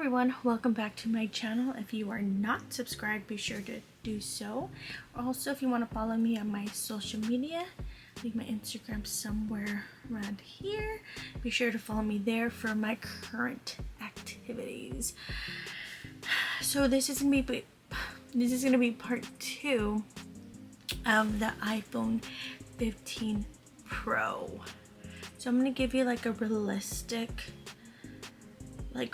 everyone, welcome back to my channel. If you are not subscribed, be sure to do so. Also, if you want to follow me on my social media, leave my Instagram somewhere around here. Be sure to follow me there for my current activities. So this is gonna be part 2 of the iPhone 15 Pro. So I'm gonna give you like a realistic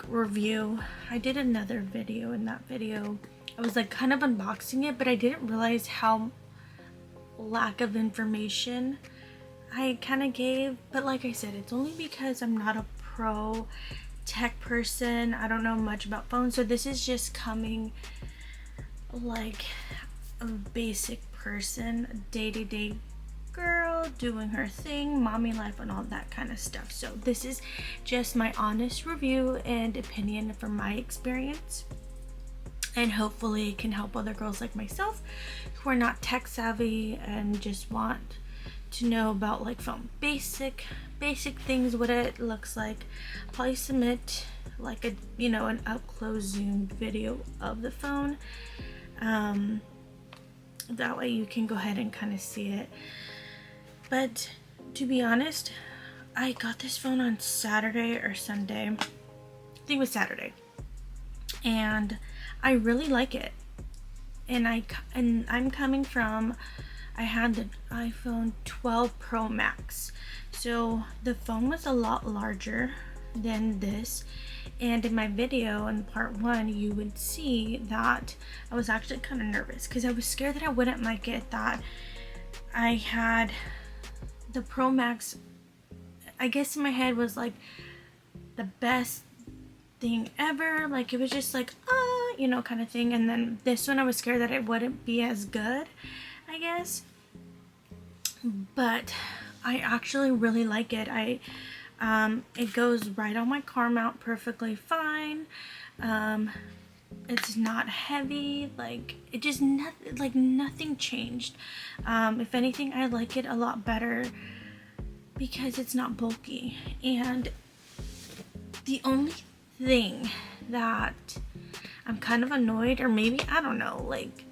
review. I did another video. In that video I was like kind of unboxing it, but I didn't realize how lack of information I kind of gave. But like I said, it's only because I'm not a pro tech person. I don't know much about phones, so this is just coming like a basic person, day-to-day girl doing her thing, mommy life and all that kind of stuff. So this is just my honest review and opinion from my experience, and hopefully it can help other girls like myself who are not tech savvy and just want to know about like phone basic things, what it looks like. I'll probably submit like a an up close zoom video of the phone, that way you can go ahead and kind of see it. But to be honest, I got this phone on Saturday or Sunday. I think it was Saturday. And I really like it. And I'm coming from, I had the iPhone 12 Pro Max. So the phone was a lot larger than this. And in my video in part 1, you would see that I was actually kind of nervous because I was scared that I wouldn't like it, that I had the Pro Max, I guess in my head was like the best thing ever, like it was just like kind of thing. And then this one I was scared that it wouldn't be as good, I guess. But I actually really like it. It goes right on my car mount perfectly fine. It's not heavy, like it just nothing changed. If anything, I like it a lot better because it's not bulky. And the only thing that I'm kind of annoyed, or maybe I don't know, like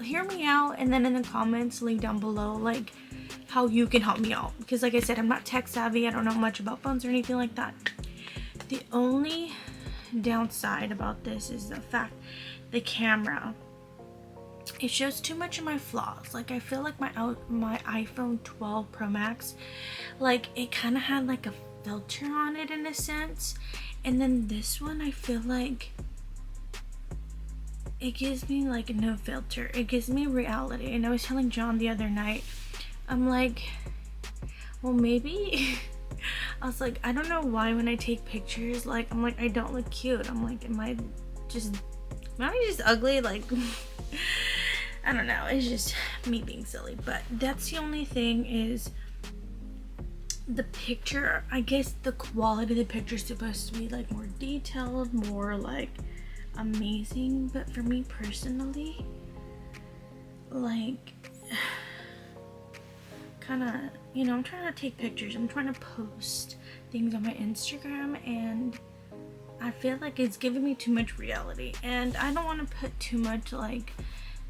hear me out and then in the comments leave down below like how you can help me out, because like I said, I'm not tech savvy. I don't know much about phones or anything like that. The only downside about this is the fact the camera, it shows too much of my flaws. Like I feel like my iPhone 12 Pro Max, like it kind of had like a filter on it in a sense, and then this one I feel like it gives me like no filter. It gives me reality. And I was telling John the other night, I'm like, well maybe I was like, I don't know why when I take pictures, like I'm like I don't look cute. I'm like, am I just ugly? Like I don't know, it's just me being silly. But that's the only thing, is the picture. I guess the quality of the picture is supposed to be like more detailed, more like amazing, but for me personally, like kind of, I'm trying to take pictures, I'm trying to post things on my Instagram, and I feel like it's giving me too much reality, and I don't want to put too much like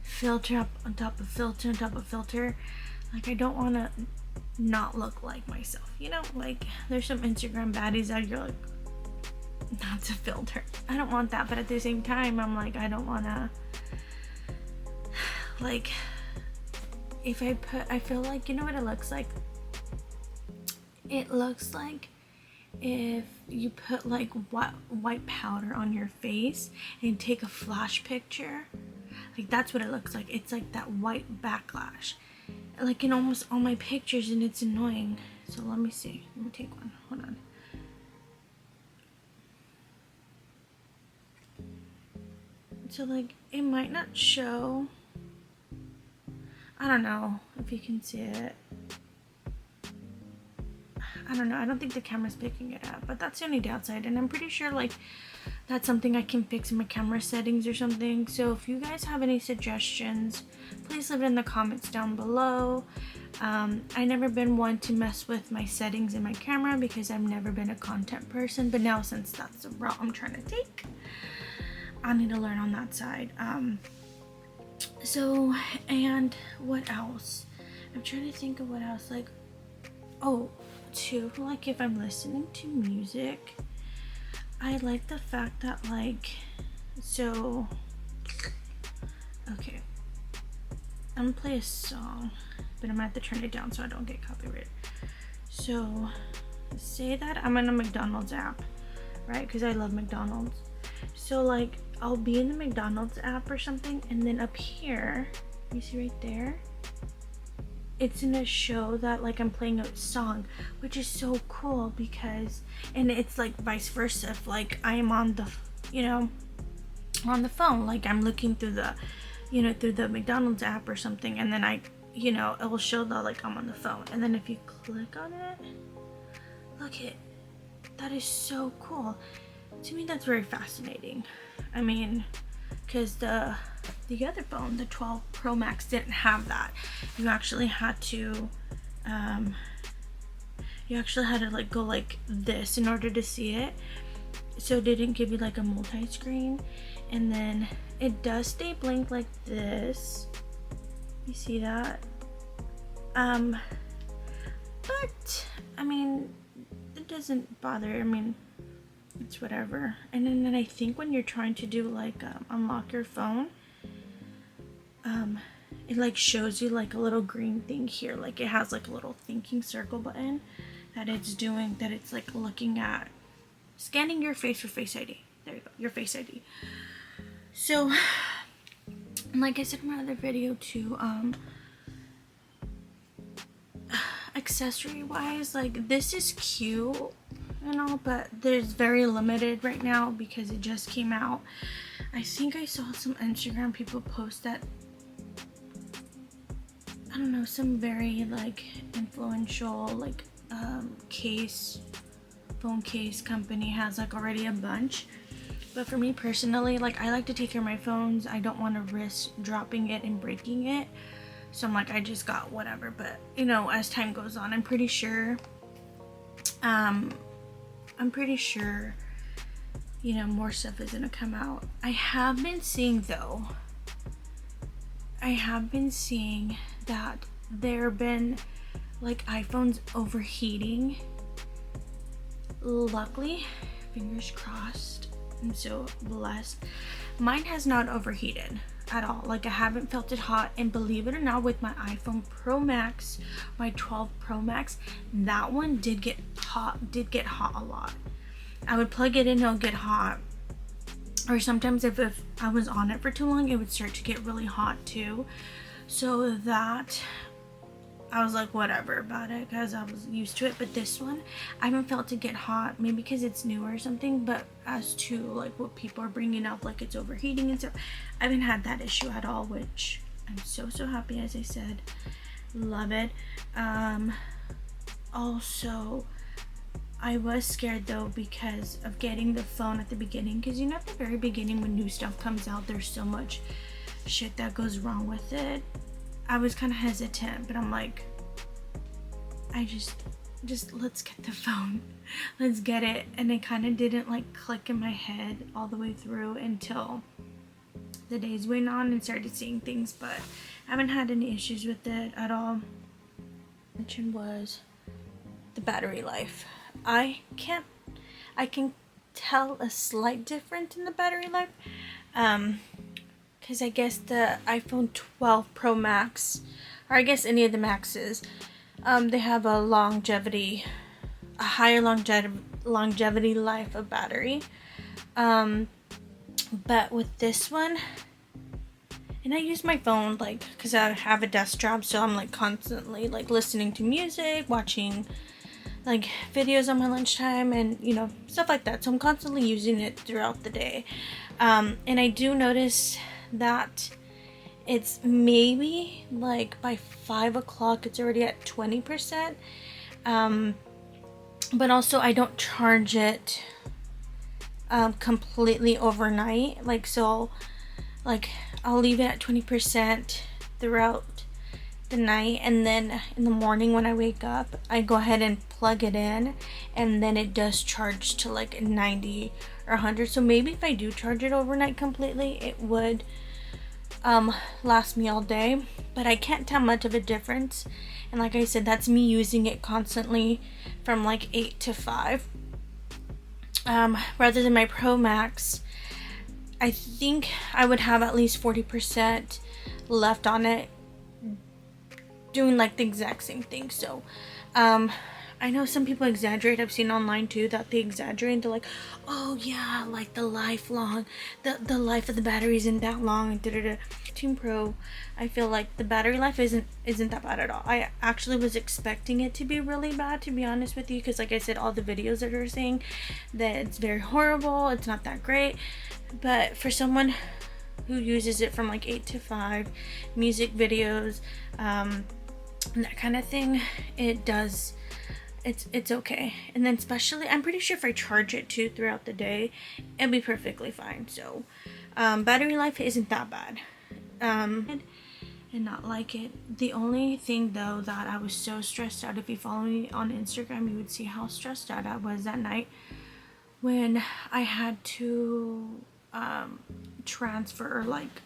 filter up on top of filter on top of filter. Like I don't want to not look like myself, like there's some Instagram baddies that you're like, that's a filter. I don't want that, but at the same time I'm like, I don't want to, like, if I feel like, what it looks like? It looks like if you put like white powder on your face and take a flash picture, like that's what it looks like. It's like that white backlash, like in almost all my pictures, and it's annoying. So let me see. Let me take one. Hold on. So like it might not show. I don't know if you can see it. I don't know. I don't think the camera's picking it up, but that's the only downside. And I'm pretty sure like that's something I can fix in my camera settings or something. So if you guys have any suggestions, please leave it in the comments down below. I never been one to mess with my settings in my camera because I've never been a content person, but now since that's the route I'm trying to take, I need to learn on that side. So, and what else? I'm trying to think of what else. Like, oh, too, like if I'm listening to music, I like the fact that like, so, okay, I'm gonna play a song, but I'm gonna have to turn it down so I don't get copyrighted. So, say that I'm in a McDonald's app, right? Because I love McDonald's. So like, I'll be in the McDonald's app or something, and then up here, you see right there, it's gonna show that like I'm playing a song, which is so cool because, and it's like vice versa. If like I am on the, you know, on the phone, like I'm looking through the, you know, through the McDonald's app or something, and then I, you know, it will show that like I'm on the phone. And then if you click on it, look it, that is so cool. To me, that's very fascinating. I mean, because the other phone, the 12 Pro Max, didn't have that. You actually had to like go like this in order to see it. So it didn't give you like a multi-screen. And then it does stay blinked like this. You see that? But I mean, it doesn't bother. I mean, it's whatever. And then I think when you're trying to do like unlock your phone, it like shows you like a little green thing here, like it has like a little thinking circle button that it's doing, that it's like looking at scanning your face for Face ID. There you go, your Face ID. So like I said in my other video too, accessory wise, like this is cute and all, but there's very limited right now because it just came out. I think I saw some Instagram people post that, I don't know, some very like influential like phone case company has like already a bunch. But for me personally, like I like to take care of my phones. I don't want to risk dropping it and breaking it. So I'm like, I just got whatever. But you know, as time goes on, I'm pretty sure you know, more stuff is gonna come out. I have been seeing that there have been like iPhones overheating. Luckily, fingers crossed, I'm so blessed, mine has not overheated at all. Like I haven't felt it hot, and believe it or not, with my iPhone Pro Max, my 12 Pro Max, that one did get hot a lot. I would plug it in, it'll get hot, or sometimes if I was on it for too long, it would start to get really hot too. So that I was like whatever about it because I was used to it. But this one, I haven't felt it get hot, maybe because it's newer or something. But as to like what people are bringing up, like it's overheating and stuff, I haven't had that issue at all, which I'm so happy. As I said, love it. Also, I was scared though because of getting the phone at the beginning, because you know, at the very beginning when new stuff comes out, there's so much shit that goes wrong with it. I was kind of hesitant, but I'm like, I just let's get the phone, let's get it. And it kind of didn't like click in my head all the way through until the days went on and started seeing things. But I haven't had any issues with it at all. Mention was the battery life. I can tell a slight difference in the battery life, because I guess the iPhone 12 Pro Max, or I guess any of the Maxes, they have a higher longevity life of battery. But with this one, and I use my phone like, because I have a desk job, so I'm like constantly like listening to music, watching like videos on my lunchtime, and you know, stuff like that. So I'm constantly using it throughout the day. And I do notice that it's maybe like by 5 o'clock it's already at 20%. But also I don't charge it completely overnight. Like, so like I'll leave it at 20% throughout the night, and then in the morning when I wake up, I go ahead and plug it in, and then it does charge to like 90 or 100. So maybe if I do charge it overnight completely, it would last me all day, but I can't tell much of a difference. And like I said, that's me using it constantly from like 8 to 5. Rather than my Pro Max, I think I would have at least 40% left on it doing like the exact same thing. So I know some people exaggerate. I've seen online too that they exaggerate. They're like, oh yeah, like the life of the battery isn't that long and da-da-da. Team Pro, I feel like the battery life isn't that bad at all. I actually was expecting it to be really bad, to be honest with you, because like I said, all the videos that are saying that it's very horrible, it's not that great. But for someone who uses it from like 8 to 5, music videos, that kind of thing, it does, it's okay. And then especially, I'm pretty sure if I charge it too throughout the day, it'll be perfectly fine. So battery life isn't that bad, and not like it. The only thing though that I was so stressed out, if you follow me on Instagram, you would see how stressed out I was that night when I had to transfer, like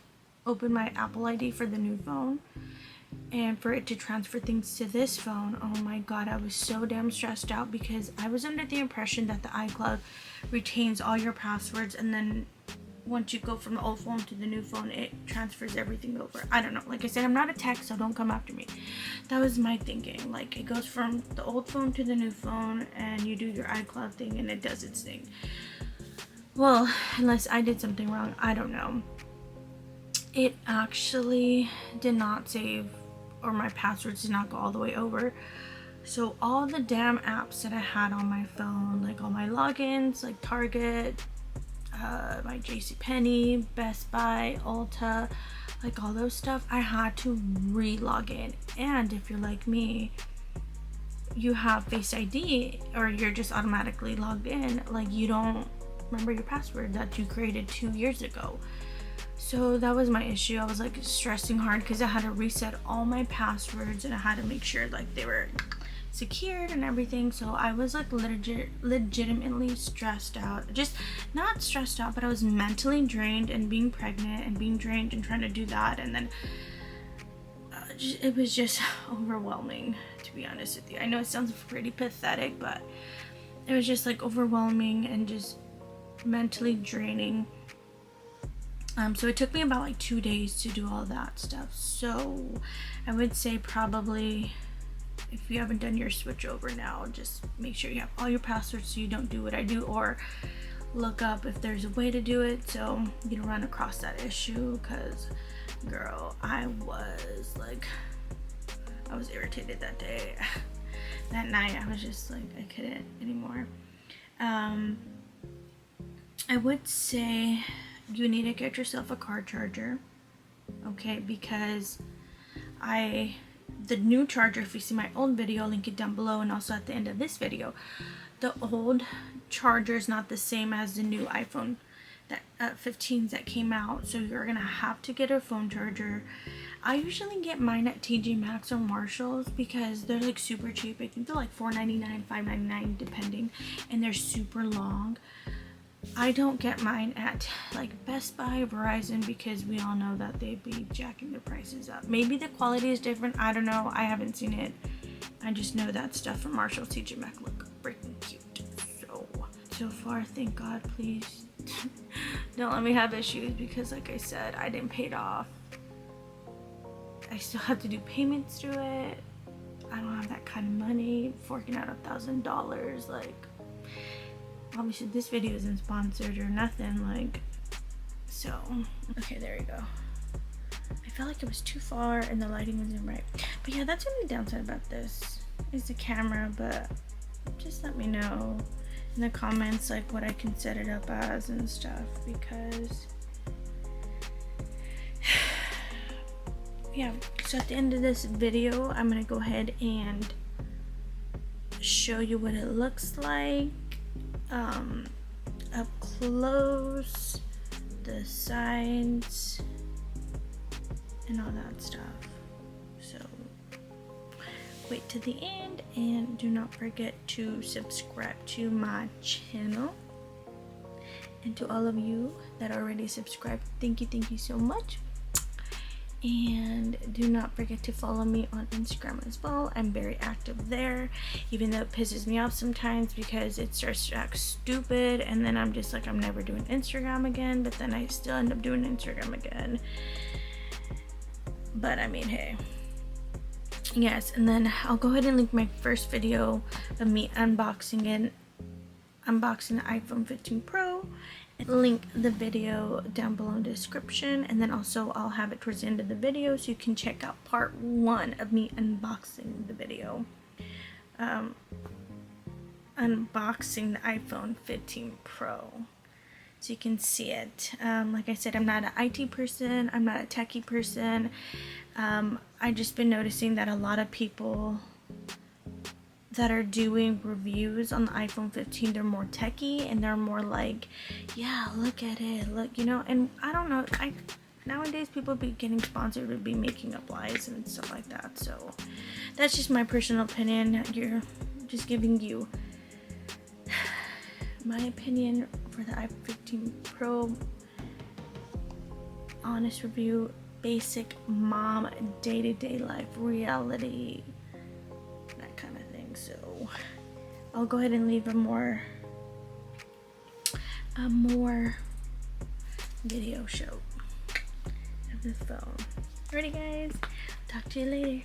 open my Apple ID for the new phone and for it to transfer things to this phone. Oh my god, I was so damn stressed out because I was under the impression that the iCloud retains all your passwords, and then once you go from the old phone to the new phone, it transfers everything over. I don't know. Like I said, I'm not a tech, so don't come after me. That was my thinking. Like, it goes from the old phone to the new phone, and you do your iCloud thing, and it does its thing. Well, unless I did something wrong, I don't know. It actually did not save, or my passwords did not go all the way over. So all the damn apps that I had on my phone, like all my logins, like Target, my JCPenney, Best Buy, Ulta, like all those stuff, I had to re-log in. And if you're like me, you have Face ID, or you're just automatically logged in, like you don't remember your password that you created 2 years ago. So that was my issue. I was like stressing hard because I had to reset all my passwords, and I had to make sure like they were secured and everything. So I was like legitimately stressed out. Just not stressed out, but I was mentally drained, and being pregnant and being drained and trying to do that, and then it was just overwhelming, to be honest with you. I know it sounds pretty pathetic, but it was just like overwhelming and just mentally draining. So it took me about like 2 days to do all that stuff. So I would say probably, if you haven't done your switch over now, just make sure you have all your passwords so you don't do what I do, or look up if there's a way to do it so you don't run across that issue. Because girl, I was irritated that day. That night I was just like, I couldn't anymore. I would say you need to get yourself a car charger, okay? Because the new charger, if you see my old video, I'll link it down below and also at the end of this video, the old charger is not the same as the new iPhone 15s that came out, so you're gonna have to get a phone charger. I usually get mine at TJ Maxx or Marshalls because they're like super cheap. I think they're like $4.99, $5.99 depending, and they're super long. I don't get mine at like Best Buy, Verizon, because we all know that they'd be jacking the prices up. Maybe the quality is different, I don't know, I haven't seen it. I just know that stuff from Marshall, TJ Maxx look freaking cute. So far, thank God, please don't let me have issues, because like I said, I didn't pay it off. I still have to do payments to it. I don't have that kind of money, forking out $1,000, like, obviously this video isn't sponsored or nothing, like, so okay, there you go. I felt like it was too far and the lighting wasn't right, but yeah, that's the only downside about this is the camera. But just let me know in the comments like what I can set it up as and stuff, because yeah. So at the end of this video, I'm gonna go ahead and show you what it looks like up close, the sides and all that stuff. So wait to the end, and do not forget to subscribe to my channel, And to all of you that are already subscribed, thank you so much. And do not forget to follow me on Instagram as well. I'm very active there, even though it pisses me off sometimes because it starts to act stupid, and then I'm just like, I'm never doing Instagram again, but then I still end up doing Instagram again. But I mean, hey. Yes, and then I'll go ahead and link my first video of me unboxing the iPhone 15 Pro. Link the video down below in the description, and then also I'll have it towards the end of the video so you can check out part 1 of me unboxing the video. Unboxing the iPhone 15 Pro, so you can see it. Like I said, I'm not an IT person, I'm not a techie person. I just been noticing that a lot of people that are doing reviews on the iPhone 15, they're more techie and they're more like, yeah, look at it, look, you know. And I don't know, nowadays people be getting sponsored to be making up lies and stuff like that. So that's just my personal opinion. You're just giving you my opinion for the iPhone 15 Pro. Honest review, basic mom day-to-day life reality, that kind of thing. So I'll go ahead and leave a more video show of the phone. Alrighty guys, talk to you later.